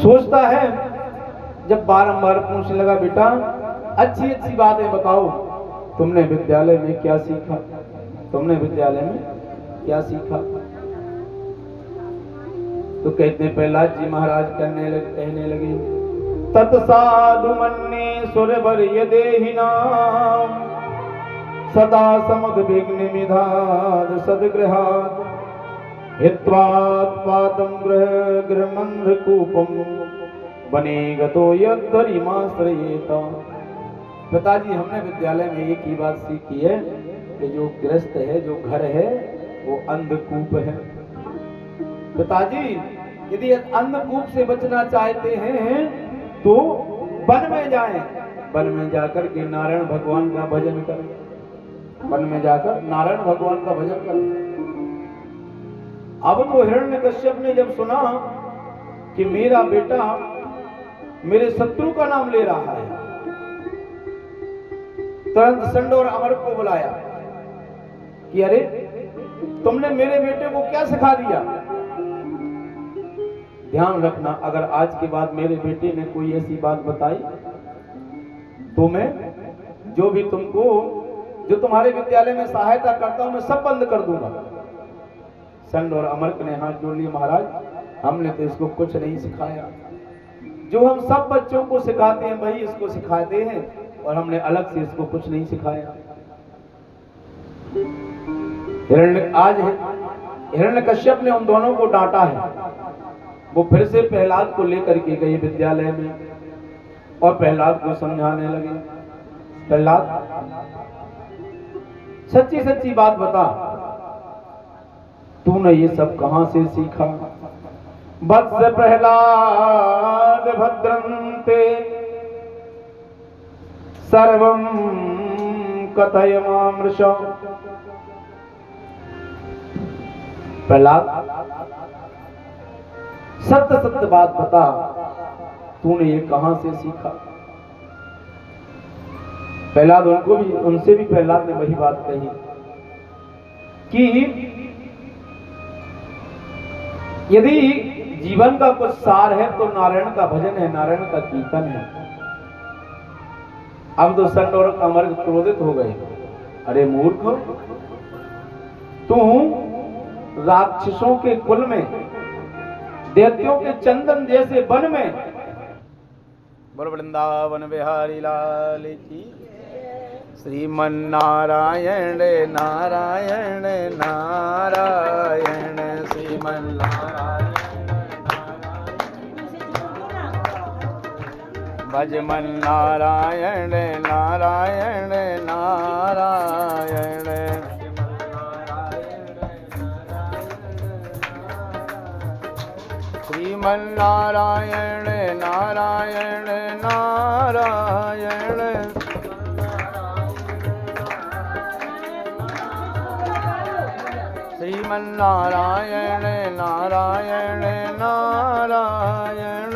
सोचता है, जब बारंबार पूछने लगा, बेटा अच्छी अच्छी बातें बताओ, तुमने विद्यालय में क्या सीखा, तुमने विद्यालय में क्या सीखा? तो कहते प्रहलाद जी महाराज कहने लगे, तत्साधु मन्ये सुरवर यदेहिनाम सदा समुद्विग्न विधाद सदगृहात् हित्वात्पादं गृहमन्धकूपं वने गतो यद्धरिमाश्रयेत। पिताजी, हमने विद्यालय में एक ही बात सीखी है कि जो गृहस्थ है, जो घर है, वो अंधकूप है। पिताजी, यदि अंधकूप से बचना चाहते हैं तो वन में जाएं, वन में जाकर के नारायण भगवान का भजन करें, वन में जाकर नारायण भगवान का भजन करें। अब तो हिरण्यकश्यप ने जब सुना कि मेरा बेटा मेरे शत्रु का नाम ले रहा है, तुरंत संड और अमर को बुलाया कि अरे तुमने मेरे बेटे को क्या सिखा दिया? ध्यान रखना, अगर आज के बाद मेरे बेटे ने कोई ऐसी बात बताई तो मैं जो भी तुमको, जो तुम्हारे विद्यालय में सहायता करता हूं, मैं सब बंद कर दूंगा। संड और अमर ने हाथ जोड़ लिए, महाराज हमने तो इसको कुछ नहीं सिखाया, जो हम सब बच्चों को सिखाते हैं वही इसको सिखाते हैं, और हमने अलग से इसको कुछ नहीं सिखाया। हिरण्यकश्यप ने उन दोनों को डांटा है। वो फिर से प्रहलाद को लेकर के गए विद्यालय में और प्रहलाद को समझाने लगे, प्रहलाद सच्ची सच्ची बात बता, तूने ये सब कहां से सीखा? वत्स प्रहलाद भद्रन्ते सर्वं कथय मामृष। प्रहलाद सत्य सत्य बात बता, तूने ये कहां से सीखा? प्रहलाद उनसे भी प्रहलाद ने वही बात कही कि यदि जीवन का कुछ सार है तो नारायण का भजन है, नारायण का कीर्तन है। अब तो संड और अमर क्रोधित हो गए, अरे मूर्ख, तू राक्षसों के कुल में, दैत्यों के चंदन जैसे वन में, बोल वृंदावन बिहारी लाल की, श्रीमन नारायण नारायण नारायण, श्रीमन नारायण भजमन नारायण नारायण नारायण, श्रीमन नारायण नारायण नारायण, श्रीमन नारायण नारायण नारायण,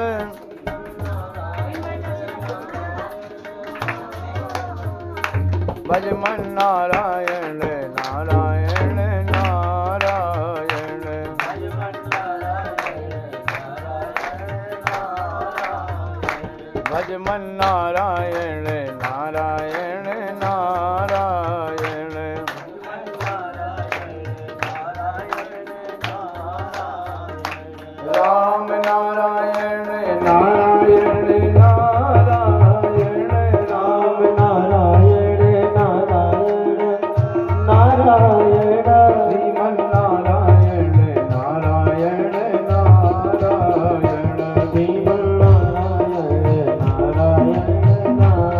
भजमन नारायण नारायण नारायण, भजमन नारायण नारायण नारायण, राम नारायण नारायण नारायण, राम नारायण नारायण नारायण, श्रीमन नारायण नारायण नारायण, श्रीमन नारायण नारायण नारायण।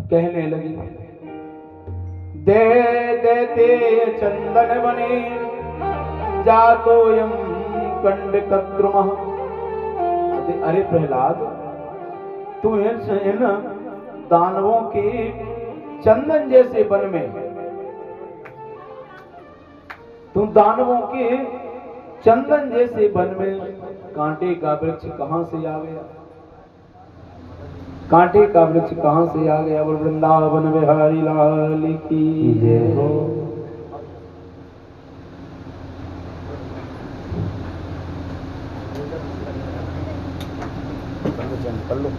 कहने लगी, दे देते चंदन बने जातोयम कंड कद्रुमः। अरे प्रहलाद, तू इन दानवों के चंदन जैसे वन में, तू दानवों के चंदन जैसे वन में कांटे का वृक्ष कहां से आ गया? कांटे का वृक्ष कहां से आ गया? बोल वृंदावन बिहारी लाल की जय हो। चेंज कर लो।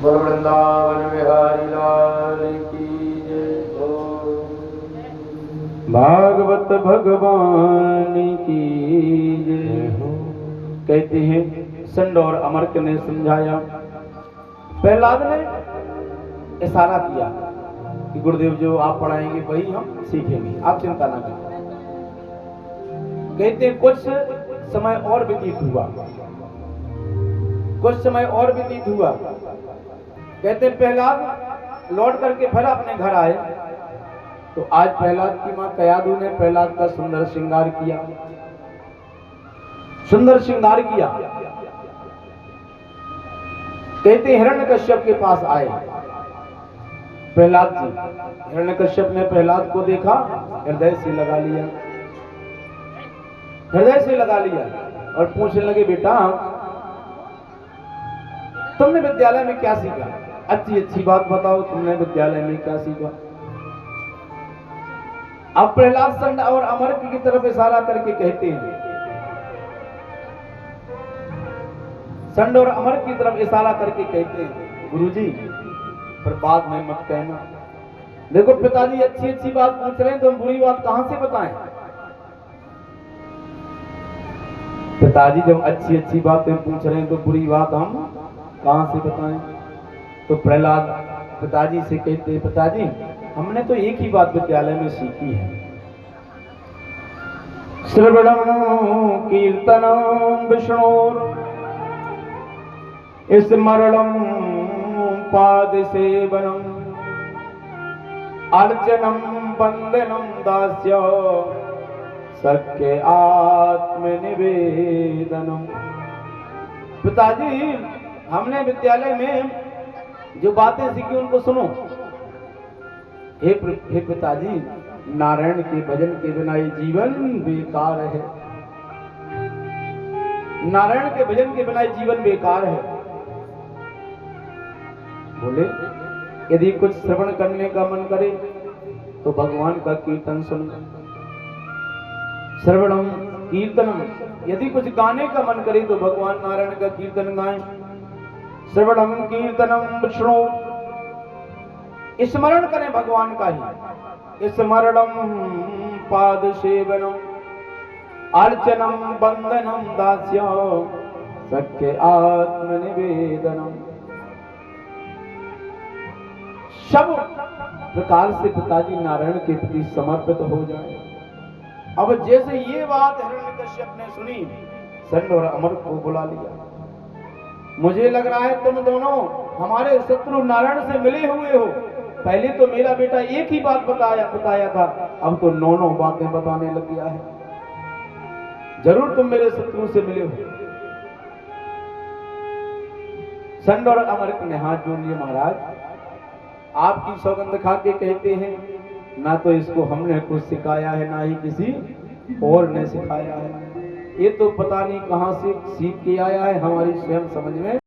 बोल वृंदावन बिहारी लाल की जय। भागवत भगवान की जय। कहते हैं संड और अमर्क ने समझाया। प्रहलाद ने इशारा किया कि गुरुदेव जो आप पढ़ाएंगे वही हम सीखेंगे, आप चिंता ना करें। कहते हैं कुछ समय और व्यतीत हुआ, कुछ समय और व्यतीत हुआ। कहते प्रहलाद लौट करके फिर अपने घर आए तो आज प्रहलाद की मां कयादू ने प्रहलाद का सुंदर श्रृंगार किया, सुंदर श्रृंगार किया। कहते हिरण्यकश्यप के पास आए प्रहलाद जी। हिरण्यकश्यप ने प्रहलाद को देखा, हृदय से लगा लिया, हृदय से लगा लिया और पूछने लगे बेटा तुमने विद्यालय में क्या सीखा? अच्छी अच्छी बात बताओ, तुमने विद्यालय में क्या सीखा? अब प्रहलाद संड और अमर्क की तरफ इशारा करके कहते हैं, संड और अमर्क की तरफ इशारा करके कहते हैं गुरुजी पर बाद में मत कहना। देखो पिताजी अच्छी अच्छी बात पूछ रहे हैं तो हम बुरी बात कहां से बताएं? पिताजी जब अच्छी अच्छी बातें पूछ रहे हैं तो बुरी बात हम कहां से बताएं? तो प्रहलाद पिताजी से कहते हैं पिताजी हमने तो एक ही बात विद्यालय में सीखी है, श्रवणम कीर्तनम विष्णुर स्मरणम पाद सेवनम अर्चनम वंदनम दास्य सख्य आत्मनिवेदनम। पिताजी हमने विद्यालय में जो बातें सीखी उनको सुनो। हे पिताजी नारायण के भजन के बिना ये जीवन बेकार है, नारायण के भजन के बिना ये जीवन बेकार है। बोले यदि कुछ श्रवण करने का मन करे तो भगवान का कीर्तन सुनो, श्रवणम कीर्तनम। यदि कुछ गाने का मन करे तो भगवान नारायण का कीर्तन गाएं, श्रवणम कीर्तनम विष्णु। स्मरण करें भगवान का ही, स्मरणम पाद सेवनम अर्चनम वंदनम दास्य सख्य आत्मनिवेदनम। सब प्रकार से पिताजी नारायण के प्रति समर्पित हो जाए। अब जैसे ये बात हिरण्यकश्यप ने सुनी, संड और अमर्क को बुला लिया। मुझे लग रहा है तुम दोनों हमारे शत्रु नारायण से मिले हुए हो। पहले तो मेरा बेटा एक ही बात बताया था, अब तो 9 बातें बताने लग गया है। जरूर तुम मेरे शत्रु से मिले हो। संड और अमर्क ने हाथ जोड़ लिए, महाराज आपकी सौगंध खा के कहते हैं ना तो इसको हमने कुछ सिखाया है ना ही किसी और ने सिखाया है। ये तो पता नहीं कहां से सीख के आया है, हमारी स्वयं समझ में